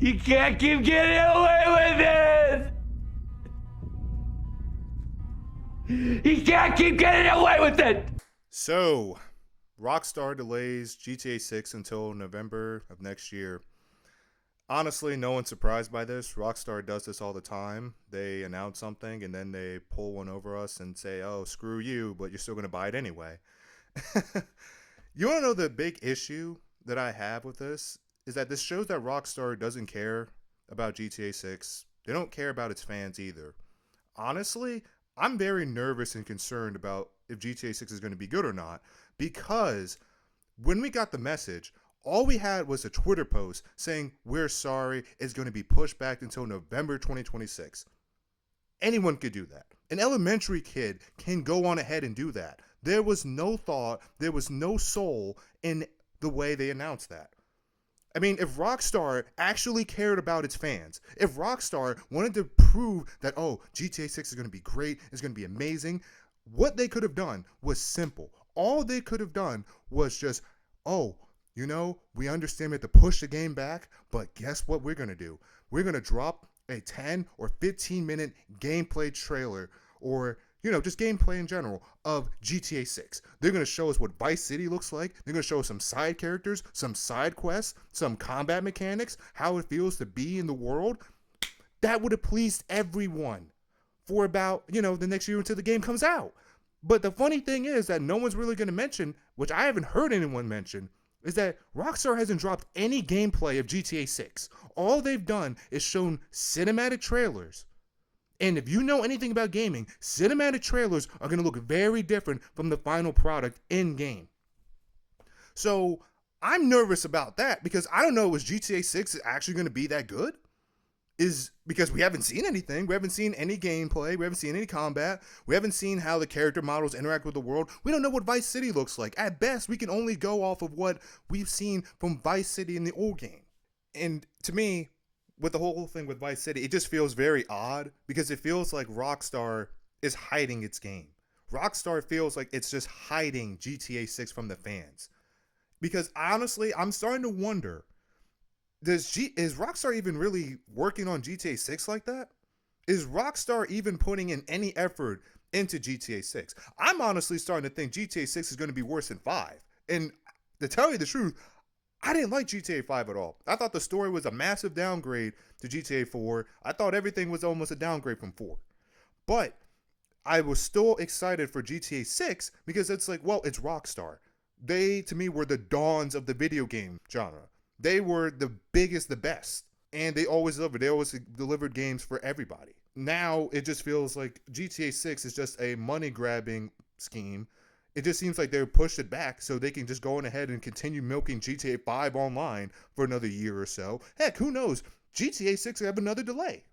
You can't keep getting away with it! You can't keep getting away with it! So, Rockstar delays GTA 6 until November of next year. Honestly, no one's surprised by this. Rockstar does this all the time. They announce something and then they pull one over us and say, oh, screw you, but you're still going to buy it anyway. You want to know the big issue that I have with this? Is that this shows that Rockstar doesn't care about GTA 6. They don't care about its fans either. Honestly, I'm very nervous and concerned about if GTA 6 is going to be good or not, because when we got the message, all we had was a Twitter post saying, we're sorry, it's going to be pushed back until November 2026. Anyone could do that. An elementary kid can go on ahead and do that. There was no thought, there was no soul in the way they announced that. I mean, if Rockstar actually cared about its fans, if Rockstar wanted to prove that, oh, GTA 6 is going to be great, it's going to be amazing, what they could have done was simple. All they could have done was just, oh, you know, we understand we have to push the game back, but guess what we're going to do? We're going to drop a 10 or 15 minute gameplay trailer, or just gameplay in general of GTA 6. They're going to show us what Vice City looks like. They're going to show us some side characters, some side quests, some combat mechanics, how it feels to be in the world. That would have pleased everyone for about, the next year until the game comes out. But the funny thing is that no one's really going to mention, which I haven't heard anyone mention, is that Rockstar hasn't dropped any gameplay of GTA 6. All they've done is shown cinematic trailers. And if you know anything about gaming, cinematic trailers are going to look very different from the final product in-game. So I'm nervous about that because I don't know, is GTA 6 actually going to be that good? Because we haven't seen anything. We haven't seen any gameplay. We haven't seen any combat. We haven't seen how the character models interact with the world. We don't know what Vice City looks like. At best, we can only go off of what we've seen from Vice City in the old game. And to me, with the whole thing with Vice City, it just feels very odd because it feels like Rockstar is hiding its game. Rockstar feels like it's just hiding GTA 6 from the fans. Because honestly, I'm starting to wonder, is Rockstar even really working on GTA 6 like that? Is Rockstar even putting in any effort into GTA 6? I'm honestly starting to think GTA 6 is going to be worse than 5. And to tell you the truth, I didn't like GTA 5 at all. I thought the story was a massive downgrade to GTA 4. I thought everything was almost a downgrade from 4. But I was still excited for GTA 6 because it's like, well, it's Rockstar. They, to me, were the dawns of the video game genre. They were the biggest, the best. And they always delivered. They always delivered games for everybody. Now, it just feels like GTA 6 is just a money-grabbing scheme. It just seems like they pushed it back so they can just go on ahead and continue milking GTA 5 online for another year or so. Heck, who knows? GTA 6 will have another delay.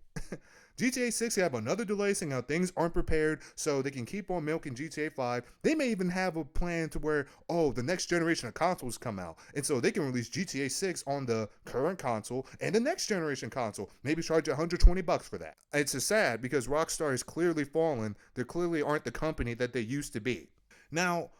GTA 6 have another delay saying how things aren't prepared so they can keep on milking GTA 5. They may even have a plan to where, the next generation of consoles come out. And so they can release GTA 6 on the current console and the next generation console. Maybe charge $120 for that. It's just sad because Rockstar has clearly fallen. They clearly aren't the company that they used to be. Now,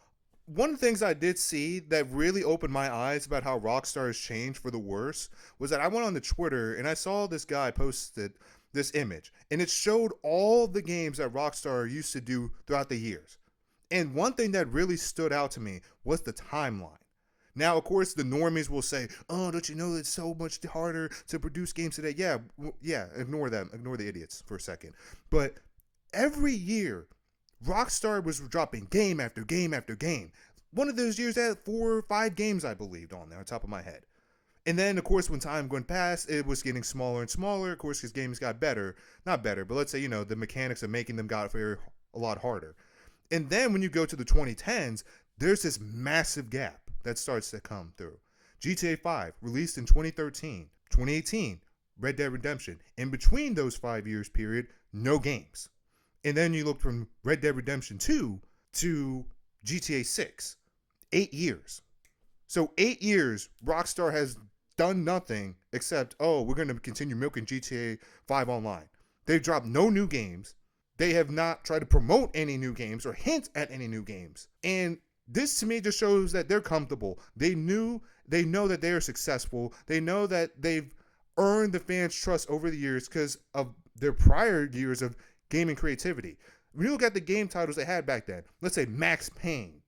one of the things I did see that really opened my eyes about how Rockstar has changed for the worse was that I went on the Twitter and I saw this guy posted this image, and it showed all the games that Rockstar used to do throughout the years. And one thing that really stood out to me was the timeline. Now, of course, the normies will say, oh, don't you know it's so much harder to produce games today? Yeah, ignore them. Ignore the idiots for a second. But every year, Rockstar was dropping game after game after game. One of those years had 4 or 5 games, I believed, on there, on top of my head. And then, of course, when time went past, it was getting smaller and smaller. Of course, his games got better. Not better, but let's say, the mechanics of making them got a lot harder. And then when you go to the 2010s, there's this massive gap that starts to come through. GTA 5, released in 2013. 2018, Red Dead Redemption. In between those 5 years period, no games. And then you look from Red Dead Redemption 2 to GTA 6. 8 years. So 8 years, Rockstar has done nothing except, we're going to continue milking GTA 5 online. They've dropped no new games. They have not tried to promote any new games or hint at any new games. And this to me just shows that they're comfortable. They know that they are successful. They know that they've earned the fans' trust over the years because of their prior years of gaming creativity. When you look at the game titles they had back then, let's say Max Payne,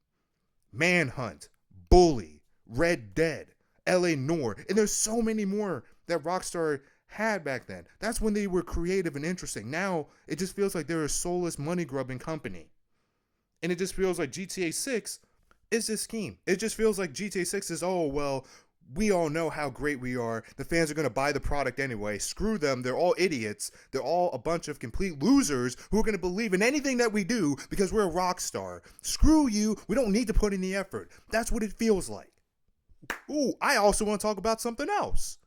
Manhunt, Bully, Red Dead, LA Noire, and there's so many more that Rockstar had back then. That's when they were creative and interesting. Now it just feels like they're a soulless money grubbing company. And it just feels like GTA 6 is this scheme. It just feels like GTA 6 is, oh, well, we all know how great we are. The fans are going to buy the product anyway. Screw them. They're all idiots. They're all a bunch of complete losers who are going to believe in anything that we do because we're a rock star. Screw you. We don't need to put in the effort. That's what it feels like. Ooh, I also want to talk about something else.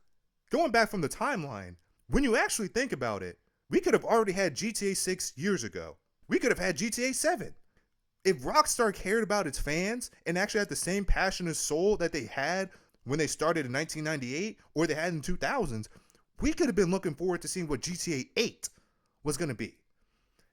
Going back from the timeline, when you actually think about it, we could have already had GTA 6 years ago. We could have had GTA 7. If Rockstar cared about its fans and actually had the same passion and soul that they had when they started in 1998 or they had in 2000s, we could have been looking forward to seeing what GTA 8 was going to be.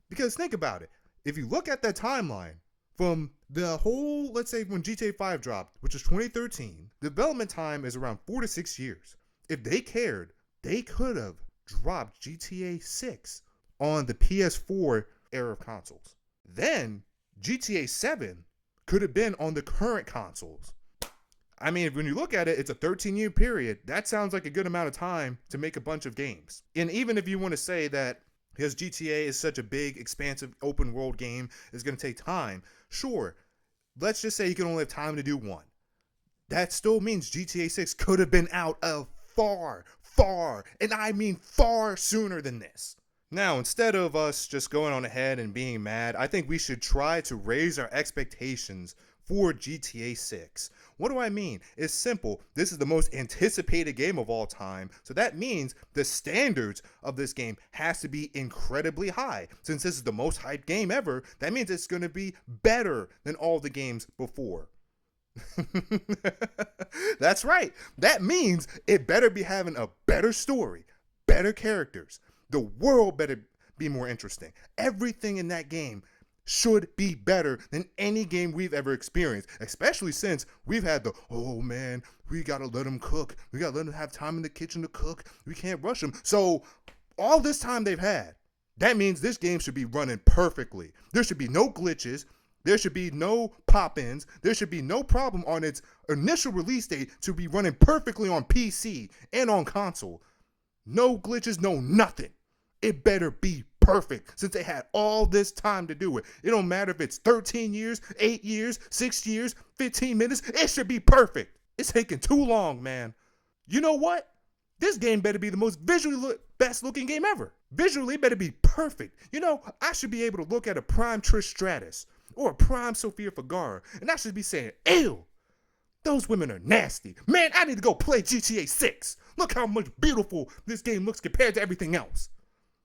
Because think about it. If you look at that timeline from the whole, let's say when GTA 5 dropped, which is 2013, development time is around 4 to 6 years. If they cared, they could have dropped GTA 6 on the PS4 era of consoles. Then GTA 7 could have been on the current consoles. I mean, when you look at it, it's a 13-year period. That sounds like a good amount of time to make a bunch of games. And even if you want to say that because GTA is such a big, expansive, open world game, it's going to take time, sure. Let's just say you can only have time to do one. That still means GTA 6 could have been out of far, and I mean far sooner than this. Now, instead of us just going on ahead and being mad, I think we should try to raise our expectations for GTA 6. What do I mean? It's simple. This is the most anticipated game of all time, so that means the standards of this game has to be incredibly high. Since this is the most hyped game ever, that means it's going to be better than all the games before. That's right. That means it better be having a better story, better characters. The world better be more interesting. Everything in that game should be better than any game we've ever experienced, especially since we've had the, oh man, we gotta let them cook. We gotta let them have time in the kitchen to cook. We can't rush them. So all this time they've had, that means this game should be running perfectly. There should be no glitches. There should be no pop-ins. There should be no problem on its initial release date to be running perfectly on PC and on console. No glitches, no nothing. It better be perfect since they had all this time to do it. It don't matter if it's 13 years, 8 years, 6 years, 15 minutes. It should be perfect. It's taking too long, man. You know what? This game better be the most visually best looking game ever. Visually, it better be perfect. You know, I should be able to look at a prime Trish Stratus or a prime Sofia Vergara, and I should be saying, ew, those women are nasty. Man, I need to go play GTA 6. Look how much beautiful this game looks compared to everything else.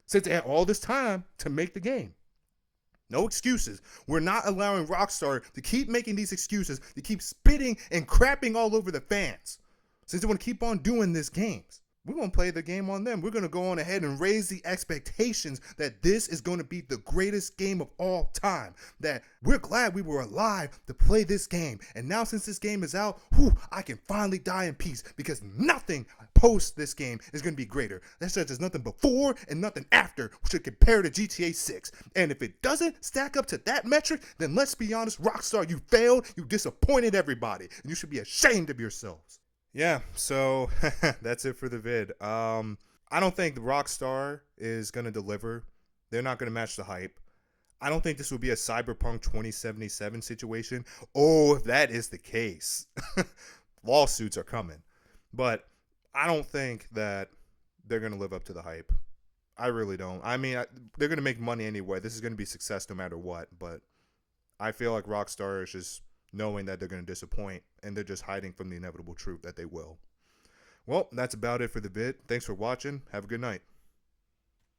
Since they had all this time to make the game. No excuses. We're not allowing Rockstar to keep making these excuses, to keep spitting and crapping all over the fans. Since they want to keep on doing these games. We're going to play the game on them. We're going to go on ahead and raise the expectations that this is going to be the greatest game of all time. That we're glad we were alive to play this game. And now since this game is out, I can finally die in peace because nothing post this game is going to be greater. That's just there's nothing before and nothing after should compare to GTA 6. And if it doesn't stack up to that metric, then let's be honest, Rockstar, you failed. You disappointed everybody. And you should be ashamed of yourselves. Yeah, so that's it for the vid. I don't think the Rockstar is going to deliver. They're not going to match the hype. I don't think this will be a Cyberpunk 2077 situation. Oh, if that is the case, lawsuits are coming. But I don't think that they're going to live up to the hype. I really don't. I mean, they're going to make money anyway. This is going to be success no matter what. But I feel like Rockstar is just knowing that they're going to disappoint, and they're just hiding from the inevitable truth that they will. Well, that's about it for the vid. Thanks for watching. Have a good night.